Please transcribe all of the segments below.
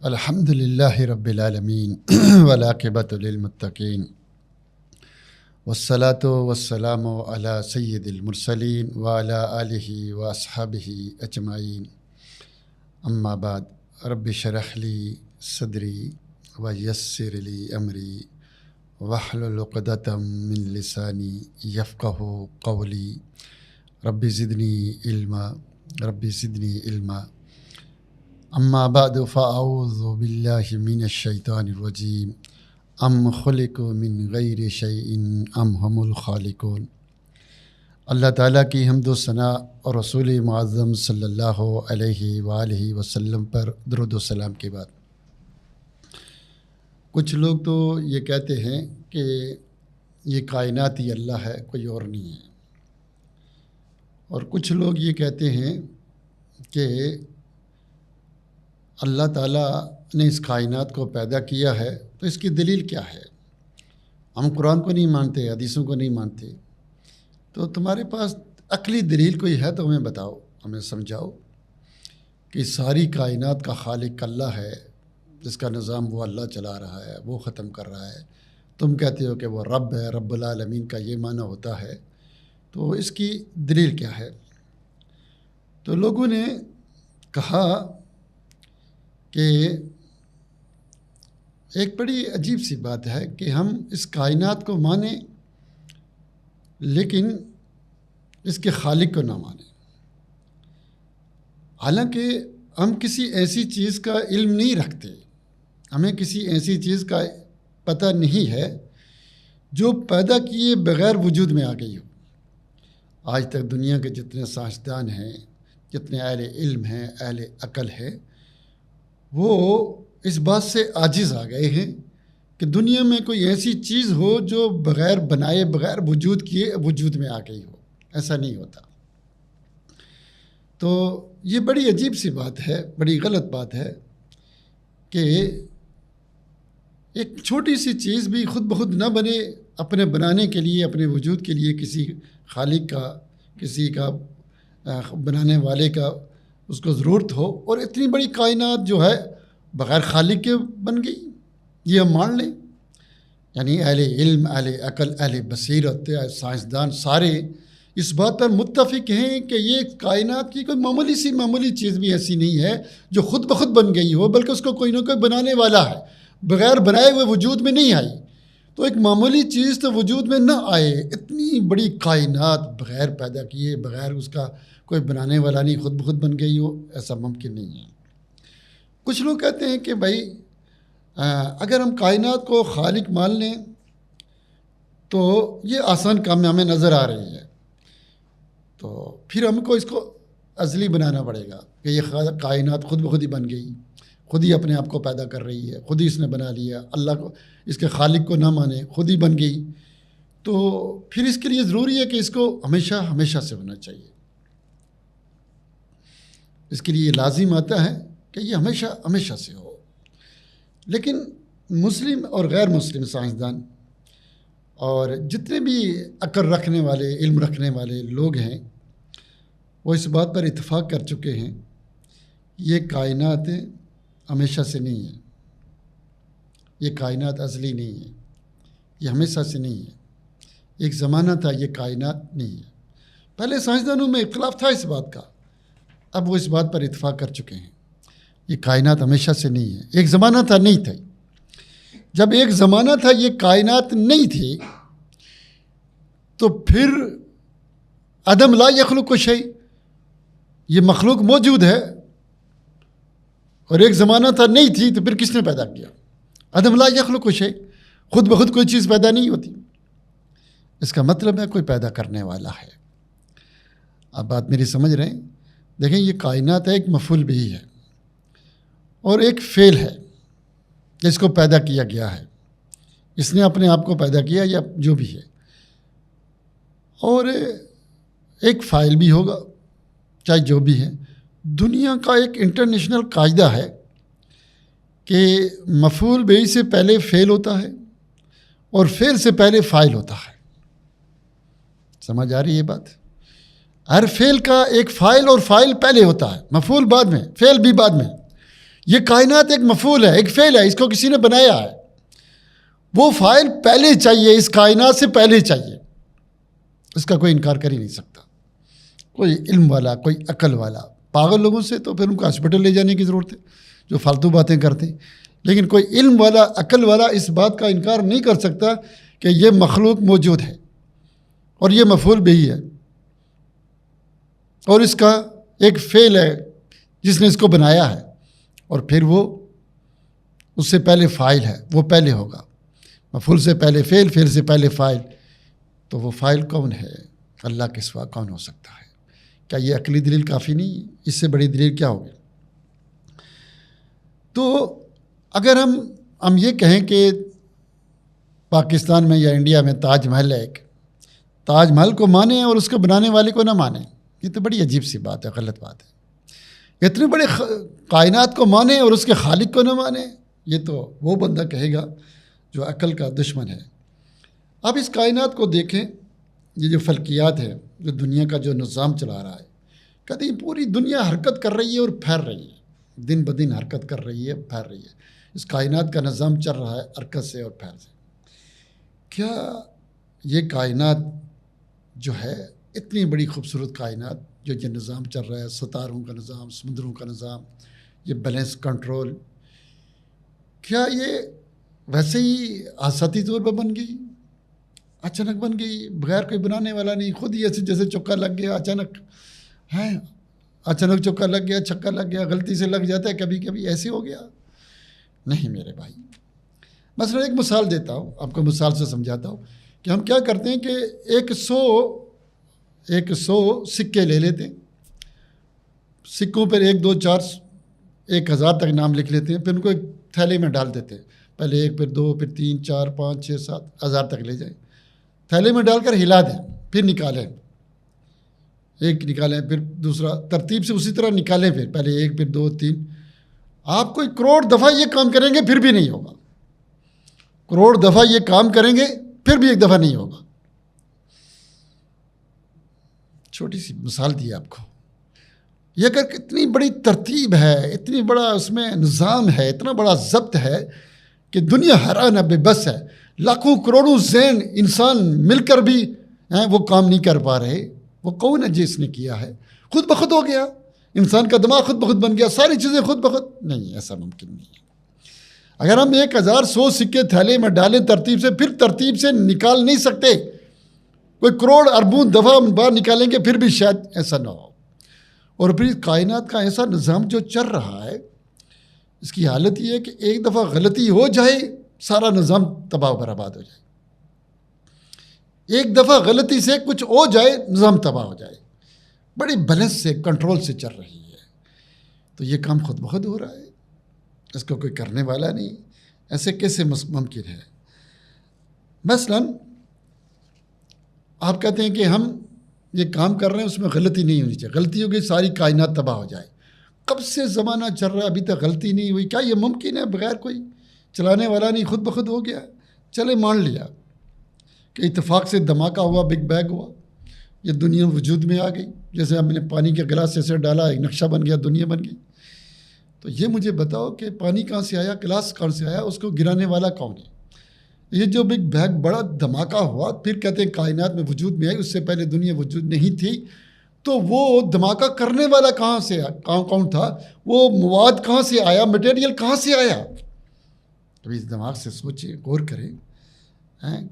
الحمد للہ رب العالمین والعاقبۃ للمتقین والصلاۃ والسلام علی سید المرسلین وعلی آلہ واصحابہ اجمعین اما بعد رب اشرح لی صدری ویسر لی امری واحلل عقدۃ من لسانی یفقہوا قولی رب زدنی علما اما بعد فاعوذ باللہ من الشیطان الرجیم ام خلقوا من غیر شیء ام هم الخالقون۔ اللہ تعالیٰ کی حمد و ثناء اور رسول معظم صلی اللہ علیہ وآلہ وسلم پر درود و سلام کے بعد کچھ لوگ تو یہ کہتے ہیں کہ یہ کائنات ہی اللہ ہے، کوئی اور نہیں ہے، اور کچھ لوگ یہ کہتے ہیں کہ اللہ تعالیٰ نے اس کائنات کو پیدا کیا ہے تو اس کی دلیل کیا ہے؟ ہم قرآن کو نہیں مانتے، حدیثوں کو نہیں مانتے، تو تمہارے پاس عقلی دلیل کوئی ہے تو ہمیں بتاؤ، ہمیں سمجھاؤ کہ ساری کائنات کا خالق اللہ ہے، جس کا نظام وہ اللہ چلا رہا ہے، وہ ختم کر رہا ہے۔ تم کہتے ہو کہ وہ رب ہے، رب العالمین کا یہ معنی ہوتا ہے، تو اس کی دلیل کیا ہے؟ تو لوگوں نے کہا کہ ایک بڑی عجیب سی بات ہے کہ ہم اس کائنات کو مانیں لیکن اس کے خالق کو نہ مانیں، حالانکہ ہم کسی ایسی چیز کا علم نہیں رکھتے، ہمیں کسی ایسی چیز کا پتہ نہیں ہے جو پیدا کیے بغیر وجود میں آ گئی ہو۔ آج تک دنیا کے جتنے سائنسدان ہیں، جتنے اہل علم ہیں، اہل عقل ہے، وہ اس بات سے عاجز آ گئے ہیں کہ دنیا میں کوئی ایسی چیز ہو جو بغیر بنائے، بغیر وجود کیے وجود میں آ گئی ہو۔ ایسا نہیں ہوتا۔ تو یہ بڑی عجیب سی بات ہے، بڑی غلط بات ہے کہ ایک چھوٹی سی چیز بھی خود بخود نہ بنے، اپنے بنانے کے لیے، اپنے وجود کے لیے کسی خالق کا، کسی کا بنانے والے کا اس کو ضرورت ہو، اور اتنی بڑی کائنات جو ہے بغیر خالق کے بن گئی، یہ ہم مان لیں۔ یعنی اہل علم، اہل عقل، اہل بصیرت، سائنسدان سارے اس بات پر متفق ہیں کہ یہ کائنات کی کوئی معمولی چیز بھی ایسی نہیں ہے جو خود بخود بن گئی ہو، بلکہ اس کو کوئی نہ کوئی بنانے والا ہے، بغیر بنائے ہوئے وجود میں نہیں آئی۔ تو ایک معمولی چیز تو وجود میں نہ آئے، اتنی بڑی کائنات بغیر پیدا کیے، بغیر اس کا کوئی بنانے والا نہیں، خود بخود بن گئی ہو، ایسا ممکن نہیں ہے۔ کچھ لوگ کہتے ہیں کہ بھائی اگر ہم کائنات کو خالق مان لیں تو یہ آسان کام ہمیں نظر آ رہی ہے، تو پھر ہم کو اس کو ازلی بنانا پڑے گا کہ یہ کائنات خود بخود ہی بن گئی، خود ہی اپنے آپ کو پیدا کر رہی ہے، خود ہی اس نے بنا لیا، اللہ کو، اس کے خالق کو نہ مانے، خود ہی بن گئی، تو پھر اس کے لیے ضروری ہے کہ اس کو ہمیشہ سے ہونا چاہیے۔ اس کے لیے لازم آتا ہے کہ یہ ہمیشہ سے ہو۔ لیکن مسلم اور غیر مسلم سائنسدان اور جتنے بھی عقل رکھنے والے، علم رکھنے والے لوگ ہیں، وہ اس بات پر اتفاق کر چکے ہیں یہ کائنات ہمیشہ سے نہیں ہے، یہ کائنات ازلی نہیں ہے، یہ ہمیشہ سے نہیں ہے، ایک زمانہ تھا یہ کائنات نہیں ہے۔ پہلے سائنسدانوں میں اختلاف تھا اس بات کا، اب وہ اس بات پر اتفاق کر چکے ہیں یہ کائنات ہمیشہ سے نہیں ہے، ایک زمانہ تھا نہیں تھا۔ جب ایک زمانہ تھا یہ کائنات نہیں تھی تو پھر عدم لا یخلق شیء، یہ مخلوق موجود ہے، اور ایک زمانہ تھا نہیں تھی تو پھر کس نے پیدا کیا؟ عدم لا یخلق شیء، خود بخود کوئی چیز پیدا نہیں ہوتی، اس کا مطلب ہے کوئی پیدا کرنے والا ہے۔ آپ بات میری سمجھ رہے ہیں؟ دیکھیں یہ کائنات ہے، ایک مفعول بھی ہے اور ایک فعل ہے، جس کو پیدا کیا گیا ہے، اس نے اپنے آپ کو پیدا کیا یا جو بھی ہے، اور ایک فاعل بھی ہوگا چاہے جو بھی ہے۔ دنیا کا ایک انٹرنیشنل قاعدہ ہے کہ مفعول بھی سے پہلے فعل ہوتا ہے اور فعل سے پہلے فاعل ہوتا ہے۔ سمجھ آ رہی ہے بات؟ ہر فعل کا ایک فاعل اور فاعل پہلے ہوتا ہے، مفعول بعد میں، فعل بھی بعد میں۔ یہ کائنات ایک مفعول ہے، ایک فعل ہے، اس کو کسی نے بنایا ہے، وہ فاعل پہلے چاہیے، اس کائنات سے پہلے چاہیے، اس کا کوئی انکار کر ہی نہیں سکتا۔ کوئی علم والا، کوئی عقل والا، پاگل لوگوں سے تو پھر ان کو ہاسپٹل لے جانے کی ضرورت ہے جو فالتو باتیں کرتے ہیں، لیکن کوئی علم والا، عقل والا اس بات کا انکار نہیں کر سکتا کہ یہ مخلوق موجود ہے اور یہ مفعول بھی ہے اور اس کا ایک فعل ہے جس نے اس کو بنایا ہے، اور پھر وہ اس سے پہلے فاعل ہے، وہ پہلے ہوگا۔ مفعول سے پہلے فعل، فعل سے پہلے فاعل، تو وہ فاعل کون ہے؟ اللہ کے سوا کون ہو سکتا ہے؟ کیا یہ عقلی دلیل کافی نہیں؟ اس سے بڑی دلیل کیا ہوگی؟ تو اگر ہم یہ کہیں کہ پاکستان میں یا انڈیا میں تاج محل ہے، ایک تاج محل کو مانیں اور اس کو بنانے والے کو نہ مانیں، یہ تو بڑی عجیب سی بات ہے، غلط بات ہے۔ اتنے بڑے کائنات کو مانیں اور اس کے خالق کو نہ مانیں، یہ تو وہ بندہ کہے گا جو عقل کا دشمن ہے۔ اب اس کائنات کو دیکھیں، یہ جو فلکیات ہے، جو دنیا کا جو نظام چلا رہا ہے، کہتے ہیں پوری دنیا حرکت کر رہی ہے اور پھیل رہی ہے، دن بدن حرکت کر رہی ہے، پھیل رہی ہے۔ اس کائنات کا نظام چل رہا ہے حرکت سے اور پھیل سے۔ کیا یہ کائنات جو ہے، اتنی بڑی خوبصورت کائنات جو یہ نظام چل رہا ہے، ستاروں کا نظام، سمندروں کا نظام، یہ بیلنس کنٹرول، کیا یہ ویسے ہی آساتی طور پر بن گئی، اچانک بن گئی، بغیر کوئی بنانے والا نہیں، خود ہی ایسے جیسے چوکا لگ گیا اچانک ہے، اچانک چوکا لگ گیا، چھکا لگ گیا، غلطی سے لگ جاتا ہے کبھی کبھی، ایسے ہو گیا؟ نہیں میرے بھائی، مثلا ایک مثال دیتا ہوں آپ کو، مثال سے سمجھاتا ہوں کہ ہم کیا کرتے ہیں کہ ایک سو سکے لے لیتے ہیں، سکوں پر 1 2 4 1000 تک نام لکھ لیتے ہیں، پھر ان کو ایک تھیلے میں ڈال دیتے ہیں، پہلے 1 پھر 2 پھر 3 4 5 6 7 1000 تک لے جائیں، تھیلے میں ڈال کر ہلا دیں، پھر نکالیں، ایک نکالیں، پھر دوسرا، ترتیب سے اسی طرح نکالیں، پھر پہلے 1 پھر 2 3، آپ کوئی کروڑ دفعہ یہ کام کریں گے پھر بھی نہیں ہوگا، کروڑ دفعہ یہ کام کریں گے پھر بھی ایک دفعہ نہیں ہوگا۔ چھوٹی سی مثال دی آپ کو، یہ اگر اتنی بڑی ترتیب ہے، اتنی بڑا اس میں نظام ہے، اتنا بڑا ضبط ہے کہ دنیا حیران ہے، بے بس ہے، لاکھوں کروڑوں ذہن انسان مل کر بھی وہ کام نہیں کر پا رہے، وہ کون ہے جس نے کیا ہے؟ خود بخود ہو گیا، انسان کا دماغ خود بخود بن گیا، ساری چیزیں خود بخود نہیں، ایسا ممکن نہیں ہے۔ اگر ہم 1100 سکے تھیلے میں ڈالیں ترتیب سے، پھر ترتیب سے نکال نہیں سکتے، کوئی کروڑ اربوں دفعہ باہر نکالیں گے پھر بھی شاید ایسا نہ ہو۔ اور پھر کائنات کا ایسا نظام جو چل رہا ہے، اس کی حالت یہ ہے کہ ایک دفعہ غلطی ہو جائے سارا نظام تباہ و برباد ہو جائے، ایک دفعہ غلطی سے کچھ ہو جائے نظام تباہ ہو جائے، بڑی بیلنس سے، کنٹرول سے چل رہی ہے۔ تو یہ کام خود بخود ہو رہا ہے، اس کو کوئی کرنے والا نہیں، ایسے کیسے ممکن ہے؟ مثلاً آپ کہتے ہیں کہ ہم یہ کام کر رہے ہیں، اس میں غلطی نہیں ہونی چاہیے، غلطی ہوگی ساری کائنات تباہ ہو جائے۔ کب سے زمانہ چل رہا ہے، ابھی تک غلطی نہیں ہوئی؟ کیا یہ ممکن ہے بغیر کوئی چلانے والا نہیں خود بخود ہو گیا؟ چلے مان لیا کہ اتفاق سے دھماکہ ہوا، بگ بینگ ہوا، یہ دنیا وجود میں آ گئی، جیسے ہم نے پانی کے گلاس ایسے ڈالا، ایک نقشہ بن گیا، دنیا بن گئی۔ تو یہ مجھے بتاؤ کہ پانی کہاں سے آیا، گلاس کہاں سے آیا، اس کو گرانے والا کون ہے؟ یہ جو بگ بینگ بڑا دھماکہ ہوا، پھر کہتے ہیں کائنات میں وجود میں آئی، اس سے پہلے دنیا وجود نہیں تھی، تو وہ دھماکہ کرنے والا کہاں سے، کون تھا؟ وہ مواد کہاں سے آیا، مٹیریل کہاں سے آیا؟ کبھی اس دماغ سے سوچیں، غور کریں،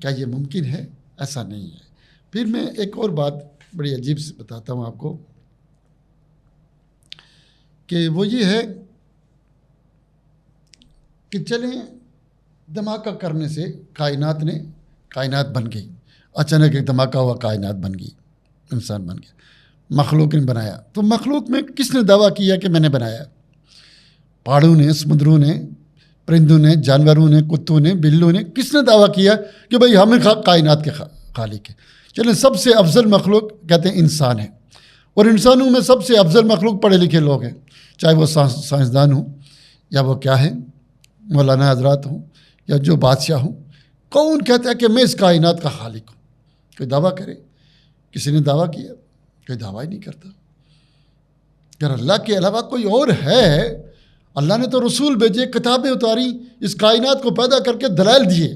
کیا یہ ممکن ہے؟ ایسا نہیں ہے۔ پھر میں ایک اور بات بڑی عجیب سے بتاتا ہوں آپ کو، کہ وہ یہ ہے کہ چلیں دھماکہ کرنے سے کائنات بن گئی، اچانک ایک دھماکہ ہوا، کائنات بن گئی، انسان بن گیا، مخلوق نے بنایا۔ تو مخلوق میں کس نے دعویٰ کیا کہ میں نے بنایا؟ پہاڑوں نے، سمندروں نے، پرندوں نے، جانوروں نے، کتوں نے، بلوں نے، کس نے دعویٰ کیا کہ بھئی ہمیں کائنات کے خالق ہے؟ چلیں سب سے افضل مخلوق کہتے ہیں انسان ہے، اور انسانوں میں سب سے افضل مخلوق پڑھے لکھے لوگ ہیں، چاہے وہ سائنسدان ہوں یا وہ کیا ہیں، مولانا حضرات ہوں یا جو بادشاہ ہوں۔ کون کہتا ہے کہ میں اس کائنات کا خالق ہوں؟ کوئی دعویٰ کرے؟ کسی نے دعویٰ کیا؟ کوئی دعویٰ ہی نہیں کرتا۔ اگر اللہ کے علاوہ کوئی اور ہے، اللہ نے تو رسول بھیجے، کتابیں اتاری، اس کائنات کو پیدا کر کے دلائل دیے.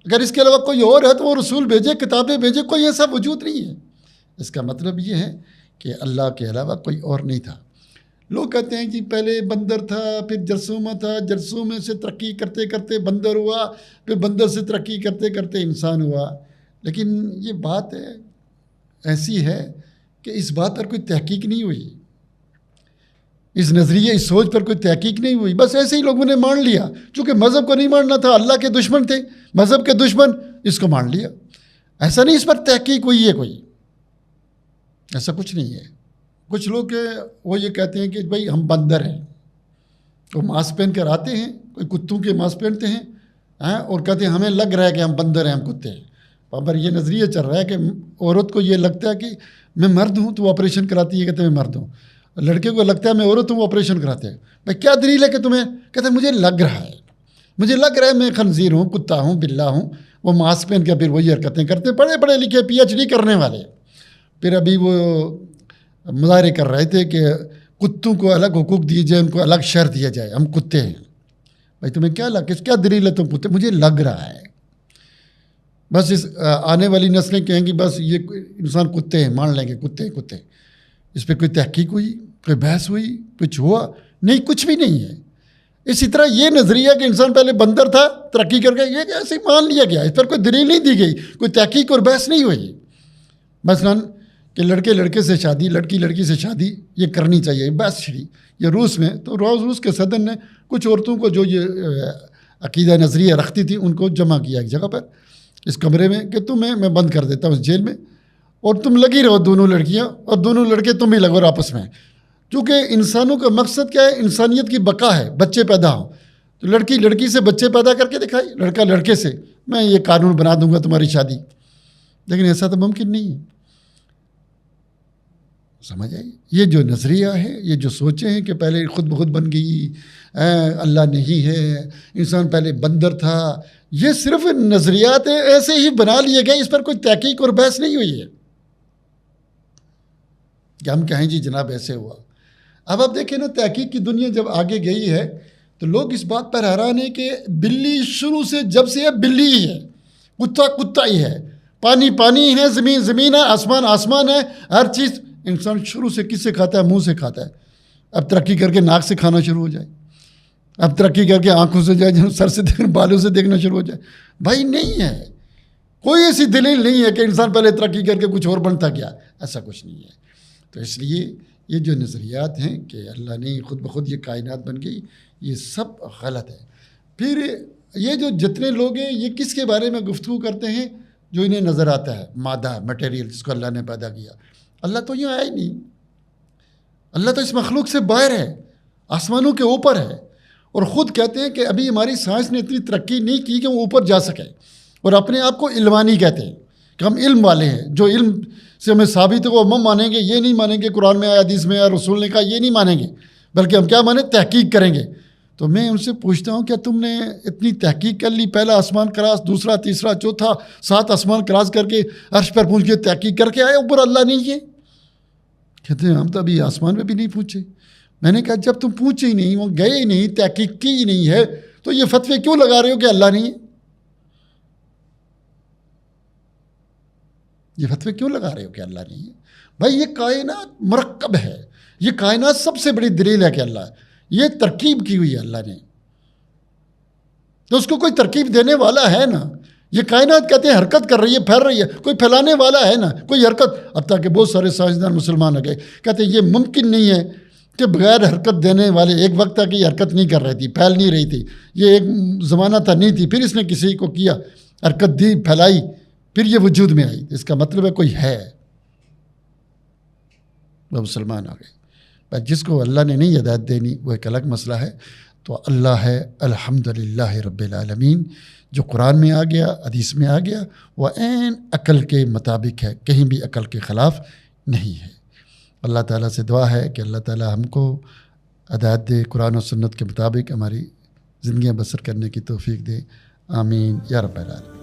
اگر اس کے علاوہ کوئی اور ہے تو وہ رسول بھیجے، کتابیں بھیجے، کوئی ایسا وجود نہیں ہے. اس کا مطلب یہ ہے کہ اللہ کے علاوہ کوئی اور نہیں تھا. لوگ کہتے ہیں کہ پہلے بندر تھا، پھر جرثومہ تھا، جرثومے سے ترقی کرتے کرتے بندر ہوا، پھر بندر سے ترقی کرتے کرتے انسان ہوا. لیکن یہ بات ایسی ہے کہ اس بات پر کوئی تحقیق نہیں ہوئی، اس نظریے، اس سوچ پر کوئی تحقیق نہیں ہوئی. بس ایسے ہی لوگوں نے مان لیا. چونکہ مذہب کو نہیں ماننا تھا، اللہ کے دشمن تھے، مذہب کے دشمن، اس کو مان لیا. ایسا نہیں اس پر تحقیق ہوئی ہے کوئی، ایسا کچھ نہیں ہے. کچھ لوگ وہ یہ کہتے ہیں کہ بھائی ہم بندر ہیں، وہ ماسک پہن کر آتے ہیں، کوئی کتوں کے ماسک پہنتے ہیں اور کہتے ہیں ہمیں لگ رہا ہے کہ ہم بندر ہیں، ہم کتے ہیں. پر یہ نظریہ چل رہا ہے کہ عورت کو یہ لگتا ہے کہ میں مرد ہوں تو وہ آپریشن کراتی ہے، کہتے ہیں میں مرد ہوں. لڑکے کو لگتا ہے میں عورت ہوں، وہ آپریشن کراتے ہیں. بھائی کیا دلیل ہے کہ تمہیں؟ کہتے ہیں مجھے لگ رہا ہے، مجھے لگ رہا ہے میں خنزیر ہوں، کتا ہوں، بلا ہوں. وہ ماسک پہن کے پھر وہی حرکتیں کرتے ہیں. پڑھے پڑھے لکھے PhD کرنے والے. پھر ابھی وہ مظاہرے کر رہے تھے کہ کتوں کو الگ حقوق دیے جائے، ان کو الگ شہر دیا جائے، ہم کتے ہیں. بھائی تمہیں کیا دلیل ہے تم کتے؟ مجھے لگ رہا ہے. بس اس آنے والی نسلیں کہیں گی بس یہ انسان کتے ہیں، مان لیں گے کتے کتے. اس پہ کوئی تحقیق ہوئی، کوئی بحث ہوئی، کچھ ہوا نہیں، کچھ بھی نہیں ہے. اسی طرح یہ نظریہ کہ انسان پہلے بندر تھا، ترقی کر کے، یہ ایسے ہی مان لیا گیا. اس پر کوئی دلیل نہیں دی گئی، کوئی تحقیق اور بحث نہیں ہوئی. مثلاً کہ لڑکے لڑکے سے شادی، لڑکی لڑکی سے شادی یہ کرنی چاہیے، بحث چھڑی. یہ روس میں تو روس کے صدر نے کچھ عورتوں کو جو یہ عقیدہ نظریہ رکھتی تھی ان کو جمع کیا ایک جگہ پر اس کمرے میں کہ تمہیں میں بند کر دیتا ہوں اس جیل میں، اور تم لگی رہو دونوں لڑکیاں اور دونوں لڑکے تم بھی لگو آپس میں. کیونکہ انسانوں کا مقصد کیا ہے؟ انسانیت کی بقا ہے، بچے پیدا ہوں. تو لڑکی لڑکی سے بچے پیدا کر کے دکھائی، لڑکا لڑکے سے، میں یہ قانون بنا دوں گا تمہاری شادی. لیکن ایسا تو ممکن نہیں ہے. سمجھ آئی؟ یہ جو نظریہ ہے، یہ جو سوچیں ہیں کہ پہلے خود بخود بن گئی، اللہ نہیں ہے، انسان پہلے بندر تھا، یہ صرف نظریات ایسے ہی بنا لیے گئے. اس پر کوئی تحقیق اور بحث نہیں ہوئی ہے کہ ہم کہیں جی جناب ایسے ہوا. اب آپ دیکھیں نا، تحقیق کی دنیا جب آگے گئی ہے تو لوگ اس بات پر حیران ہیں کہ بلی شروع سے جب سے ہے بلی ہی ہے، کتا کتا ہی ہے، پانی پانی ہے، زمین زمین ہے، آسمان آسمان ہے. ہر چیز انسان شروع سے کس سے کھاتا ہے؟ منہ سے کھاتا ہے. اب ترقی کر کے ناک سے کھانا شروع ہو جائے، اب ترقی کر کے آنکھوں سے جائے، سر سے دیکھنا، بالوں سے دیکھنا شروع ہو جائے. بھائی نہیں ہے، کوئی ایسی دلیل نہیں ہے کہ انسان پہلے ترقی کر کے کچھ اور بنتا گیا، ایسا کچھ نہیں ہے. تو اس لیے یہ جو نظریات ہیں کہ اللہ نے خود بخود یہ کائنات بن گئی، یہ سب غلط ہے. پھر یہ جو جتنے لوگ ہیں یہ کس کے بارے میں گفتگو کرتے ہیں؟ جو انہیں نظر آتا ہے، مادہ، مٹیریل، جس کو اللہ نے پیدا کیا. اللہ تو یوں ہے ہی نہیں. اللہ تو اس مخلوق سے باہر ہے، آسمانوں کے اوپر ہے. اور خود کہتے ہیں کہ ابھی ہماری سائنس نے اتنی ترقی نہیں کی کہ وہ اوپر جا سکے. اور اپنے آپ کو علمانی کہتے ہیں کہ ہم علم والے ہیں، جو علم سے ہمیں ثابت ہے وہ ہم مانیں گے. یہ نہیں مانیں گے قرآن میں آیا، حدیث میں آیا، رسول نے کہا، یہ نہیں مانیں گے، بلکہ ہم کیا مانیں؟ تحقیق کریں گے. تو میں ان سے پوچھتا ہوں کیا تم نے اتنی تحقیق کر لی؟ پہلا آسمان کراس، دوسرا، تیسرا، چوتھا، 7 آسمان کراس کر کے عرش پر پہنچ کے تحقیق کر کے آئے، اوپر اللہ نہیں ہے؟ کہتے ہیں ہم تو ابھی آسمان میں بھی نہیں پہنچے. میں نے کہا جب تم پوچھے ہی نہیں، وہ گئے ہی نہیں، تحقیق کی ہی نہیں ہے، تو یہ فتوے کیوں لگا رہے ہو کہ اللہ نہیں ہے؟ یہ فتوے کیوں لگا رہے ہو کہ اللہ نہیں ہے؟ بھائی یہ کائنات مرکب ہے، یہ کائنات سب سے بڑی دلیل ہے کہ اللہ ہے. یہ ترکیب کی ہوئی ہے اللہ نے، تو اس کو کوئی ترکیب دینے والا ہے نا. یہ کائنات کہتے ہیں حرکت کر رہی ہے، پھیل رہی ہے، کوئی پھیلانے والا ہے نا، کوئی حرکت. اب تک کہ بہت سارے سائنسدان مسلمان ہو گئے، کہتے ہیں یہ ممکن نہیں ہے کہ بغیر حرکت دینے والے، ایک وقت تک یہ حرکت نہیں کر رہی تھی، پھیل نہیں رہی تھی، یہ ایک زمانہ تھا نہیں تھی، پھر اس نے کسی کو کیا، حرکت دی، پھیلائی، پھر یہ وجود میں آئی. اس کا مطلب ہے کوئی ہے، وہ مسلمان ہو گئے. جس کو اللہ نے نہیں ہدایت دینی وہ ایک الگ مسئلہ ہے. تو اللہ ہے الحمدللہ رب العالمین، جو قرآن میں آ گیا، حدیث میں آ گیا، وہ عین عقل کے مطابق ہے، کہیں بھی عقل کے خلاف نہیں ہے. اللہ تعالیٰ سے دعا ہے کہ اللہ تعالیٰ ہم کو ہدایت دے، قرآن و سنت کے مطابق ہماری زندگیاں بسر کرنے کی توفیق دے. آمین یا رب العالمین.